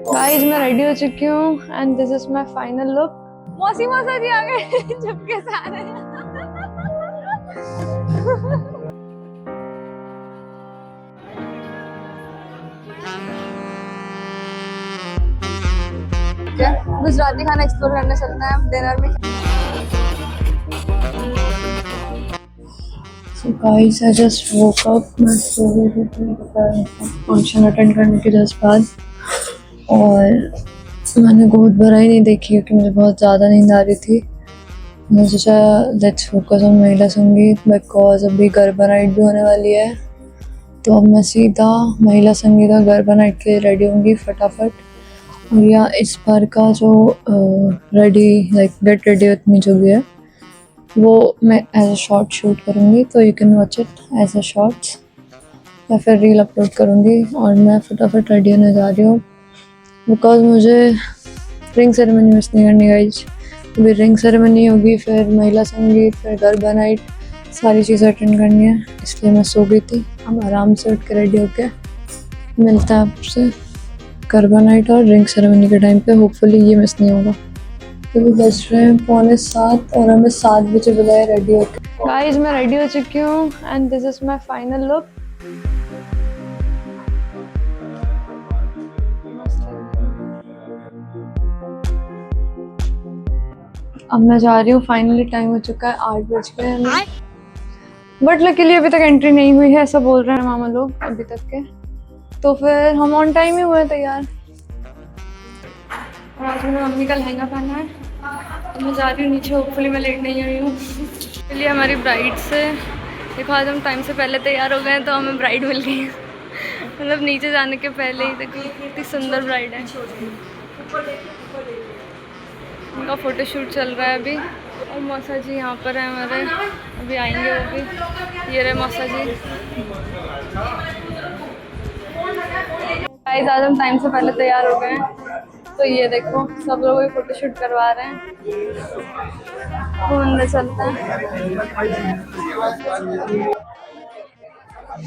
Guys मैं ready हो चुकी हूँ and this is my final look. मौसी मौसा जी आ गए चुपके से आ रहे हैं। गुजराती खाना एक्सप्लोर करने चलते हैं डिनर में। So guys, I just woke up। मैं सो गई थी फंक्शन अटेंड करने के जस्ट बाद, और मैंने गोद भराई नहीं देखी क्योंकि मुझे बहुत ज़्यादा नींद आ रही थी। मैंने सोचा लेट्स फोकस ऑन महिला संगीत बिकॉज अभी गरबा नाइट भी होने वाली है। तो अब मैं सीधा महिला संगीत और गरबा नाइट के लिए रेडी होंगी फटाफट। और या इस बार का जो ready like get ready with me जो भी है वो मैं एज अ शॉर्ट शूट करूँगी, तो you can watch it as a shorts या फिर रील अपलोड करूँगी। और मैं फटाफट रेडी होने जा रही हूँ बिकॉज मुझे रिंग सेरेमनी मिस नहीं करनी गाइज। अभी रिंग सेरेमनी होगी, फिर महिला संगीत, फिर गरबा नाइट, सारी चीज़ें अटेंड करनी है, इसलिए मैं सो गई थी। अब आराम से उठ के रेडी होके मिलता है आपसे गरबा नाइट और रिंग सेरेमनी के टाइम पे। होपफुली ये मिस नहीं होगा क्योंकि बज रहे हैं 6:45 और हमें 7 बजे बुलाए रेडी होके। गाइज मैं रेडी हो चुकी हूँ and this is my final look. अब मैं जा रही हूँ, फाइनली टाइम हो चुका है 8 बज के हैं, बट लकीली अभी तक एंट्री नहीं हुई है, ऐसा बोल रहे हैं मामा लोग अभी तक के। तो फिर हम ऑन टाइम ही हुए तैयार। और आज मैंने मम्मी का लहंगा पहना है, तो मैं जा रही हूँ नीचे। होपफुली मैं लेट नहीं हुई हूँ। इसलिए हमारी ब्राइड से देखो, आज हम टाइम से पहले तैयार हो गए हैं तो हमें ब्राइड मिल गई है। मतलब नीचे जाने के पहले ही देखो कितनी सुंदर ब्राइड है। उनका फोटोशूट चल रहा है अभी। और मौसा जी यहाँ पर है हमारे, अभी आएंगे वो भी। ये रहे मौसा जी। गाइस आज हम टाइम से पहले तैयार हो गए हैं, तो ये देखो सब लोग फोटोशूट करवा रहे हैं। घूमने चलते हैं।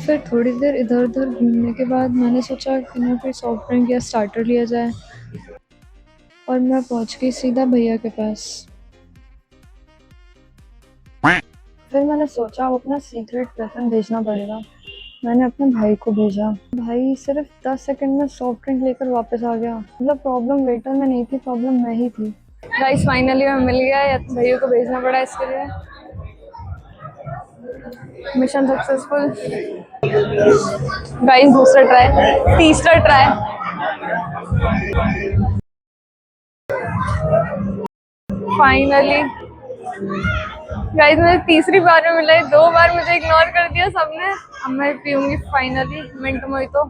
फिर थोड़ी देर इधर उधर घूमने के बाद मैंने सोचा कि ना कोई सॉफ्ट ड्रिंक या स्टार्टर लिया जाए, और मैं पहुंच गई सीधा भैया के पास। फिर मैंने सोचा वो अपना सीक्रेट वेपन भेजना पड़ेगा। मैंने अपने भाई को भेजा। भाई सिर्फ 10 सेकंड में सॉफ्ट ड्रिंक लेकर वापस आ गया। मतलब प्रॉब्लम वेटर में नहीं थी, प्रॉब्लम मैं ही थी। गाइस फाइनली मैं मिल गया, या तो भैया को भेजना पड़ा इसके लिए। Mission successful. गाइस दूसरा ट्राई, तीसरा ट्राई। फाइनली गाइस मुझे तीसरी बार में मिला है, 2 बार मुझे इग्नोर कर दिया सबने। अब मैं पीऊंगी फाइनली मिंट मोहितो।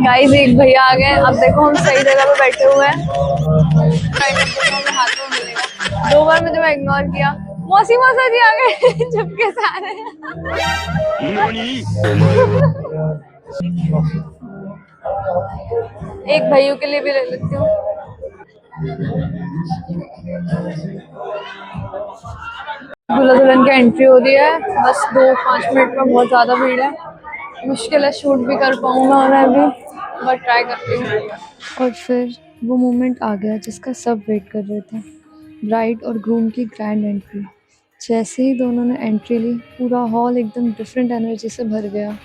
गाइस एक भैया आ गए। अब देखो हम सही जगह पे बैठे हुए हैं। हाथों में मिलेगा। 2 बार मुझे मैं इग्नोर किया। मौसी मौसा जी आ गए चुपके से आ रहे हैं। एक भैया के लिए भी ले लेती हूँ। दूल्हा दुल्हन की एंट्री हो रही है, बस 2-5 मिनट में। बहुत ज़्यादा भीड़ है, मुश्किल है शूट भी कर पाऊँगा मैं अभी, बट ट्राई करती हूँ। और फिर वो मोमेंट आ गया जिसका सब वेट कर रहे थे, ब्राइड और ग्रूम की ग्रैंड एंट्री। जैसे ही दोनों ने एंट्री ली, पूरा हॉल एकदम डिफरेंट एनर्जी से भर गया।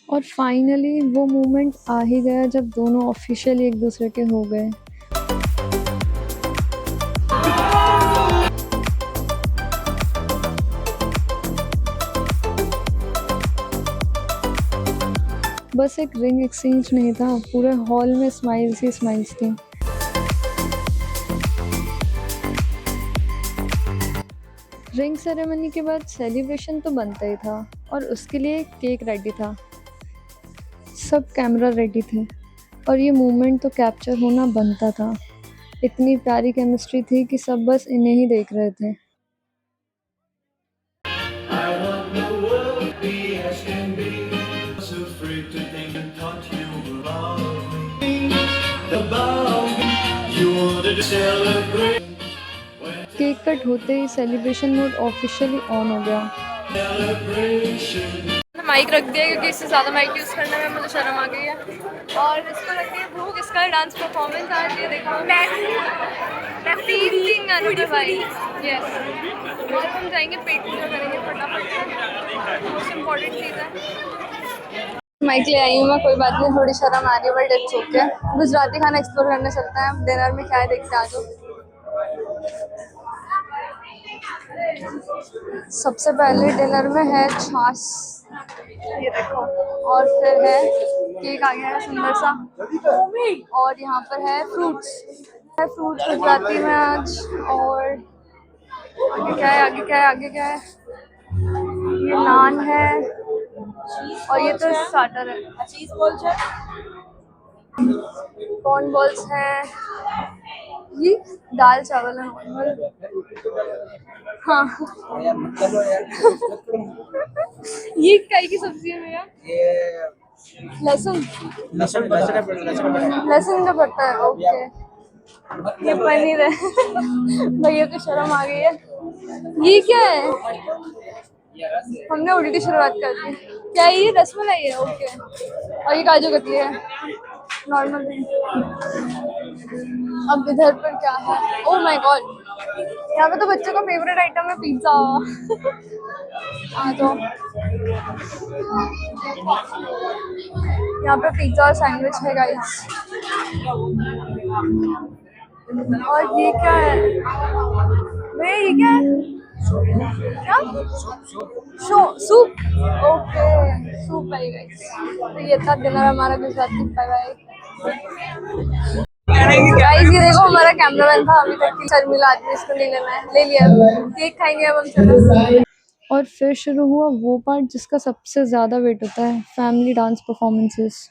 और फाइनली वो मोमेंट आ ही गया जब दोनों ऑफिशियली एक दूसरे के हो गए। बस एक रिंग एक्सचेंज नहीं था, पूरे हॉल में स्माइल्स ही स्माइल्स थी। रिंग सेरेमनी के बाद सेलिब्रेशन तो बनता ही था और उसके लिए केक रेडी था, सब कैमरा रेडी थे और ये मोमेंट तो कैप्चर होना बनता था। इतनी प्यारी केमिस्ट्री थी कि सब बस इन्हें ही देख रहे थे। केक कट होते ही सेलिब्रेशन मोड ऑफिशियली ऑन हो गया। माइक रख दिया क्योंकि इससे ज़्यादा माइक यूज़ करने में मुझे शर्म आ गई है। और इसको रख दिया भूख, इसका डांस परफॉर्मेंस आज ये देखो। मैं फीलिंग भाई यस। और हम जाएंगे पेट पूजा करेंगे फटाफट, मोस्ट इम्पॉर्टेंट चीज़ है। माइक ले आई हूँ मैं, कोई बात नहीं, थोड़ी शर्म आ रही है बट इट्स ओके। गुजराती खाना एक्सप्लोर करने चलते हैं। डिनर में क्या है देखते हैं, आ जाओ। सबसे पहले डिनर में है छाछ, ये देखो, और फिर है केक आ गया है सुंदर सा, और यहाँ पर है फ्रूट्स गुजराती में आज। और आगे क्या है, आगे क्या है, आगे क्या है, ये नान है और ये तो स्टार्टर है, चीज बॉल्स है, कॉर्न बॉल्स हैं, ये दाल चावल है नॉर्मल। हाँ ये काई की सब्जी है भैया? लहसुन का पत्ता है, ओके। ये पनीर है भैया को शर्म आ गई है। ये क्या है? हमने उल्टी शुरुआत कर दी। क्या है ये? रसमलाई है, ओके। और ये काजू कतली है, नॉर्मल है। अब इधर पर क्या है? ओह माय गॉड, यहाँ पे तो बच्चों का फेवरेट आइटम है पिज्जा। आ जाओ, यहाँ पे पिज्जा और सैंडविच है गाइस। और ये क्या है भैया? ये क्या है? क्या सूप? ओके, सूप है गाइस। तो ये था डिनर हमारा गुजराती। Bye bye guys. ये देखो हमारा कैमरामैन था अभी तक की, शर्मिला आदमी, इसको नहीं लेना है, ले लिया। केक खाएंगे अब हम, चलो। और फिर शुरू हुआ वो पार्ट जिसका सबसे ज़्यादा वेट होता है, फैमिली डांस परफॉर्मेंसेस।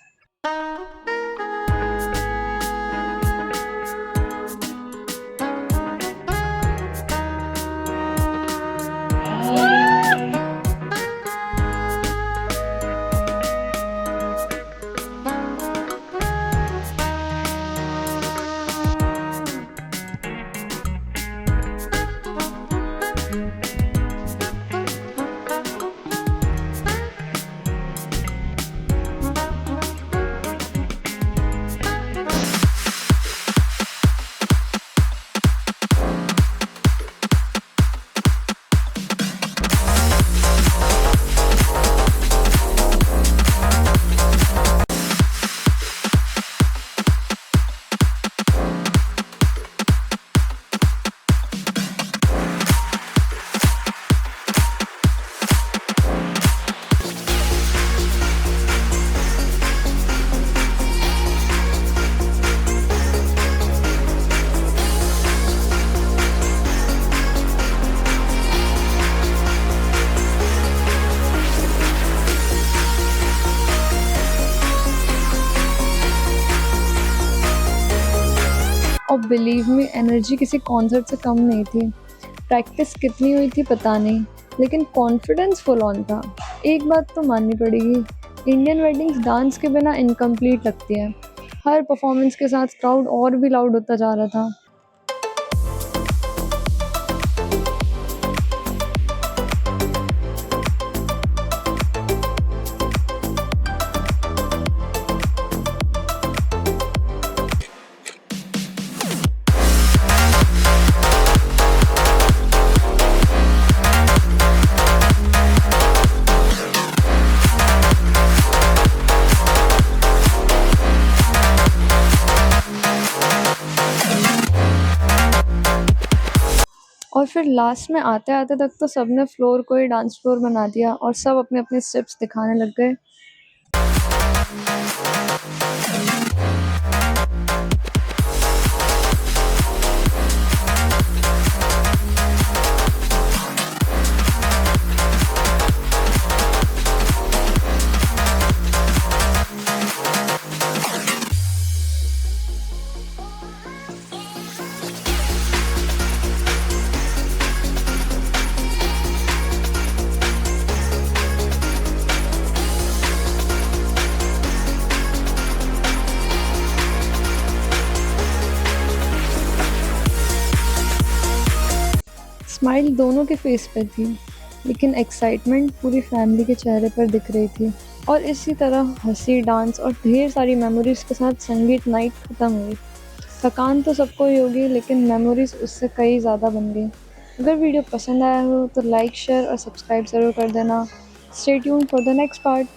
और बिलीव मी, एनर्जी किसी कॉन्सर्ट से कम नहीं थी। प्रैक्टिस कितनी हुई थी पता नहीं, लेकिन कॉन्फिडेंस फुल ऑन था। एक बात तो माननी पड़ेगी, इंडियन वेडिंग्स डांस के बिना इनकम्प्लीट लगती है। हर परफॉर्मेंस के साथ क्राउड और भी लाउड होता जा रहा था। फिर लास्ट में आते-आते तक तो सबने फ्लोर को ही डांस फ्लोर बना दिया और सब अपने-अपने स्टेप्स दिखाने लग गए। स्माइल दोनों के फेस पे थी, लेकिन एक्साइटमेंट पूरी फैमिली के चेहरे पर दिख रही थी। और इसी तरह हंसी, डांस और ढेर सारी मेमोरीज के साथ संगीत नाइट खत्म हुई। थकान तो सबको ही होगी, लेकिन मेमोरीज उससे कई ज़्यादा बन गई। अगर वीडियो पसंद आया हो तो लाइक, शेयर और सब्सक्राइब ज़रूर कर देना। Stay tuned for the next part.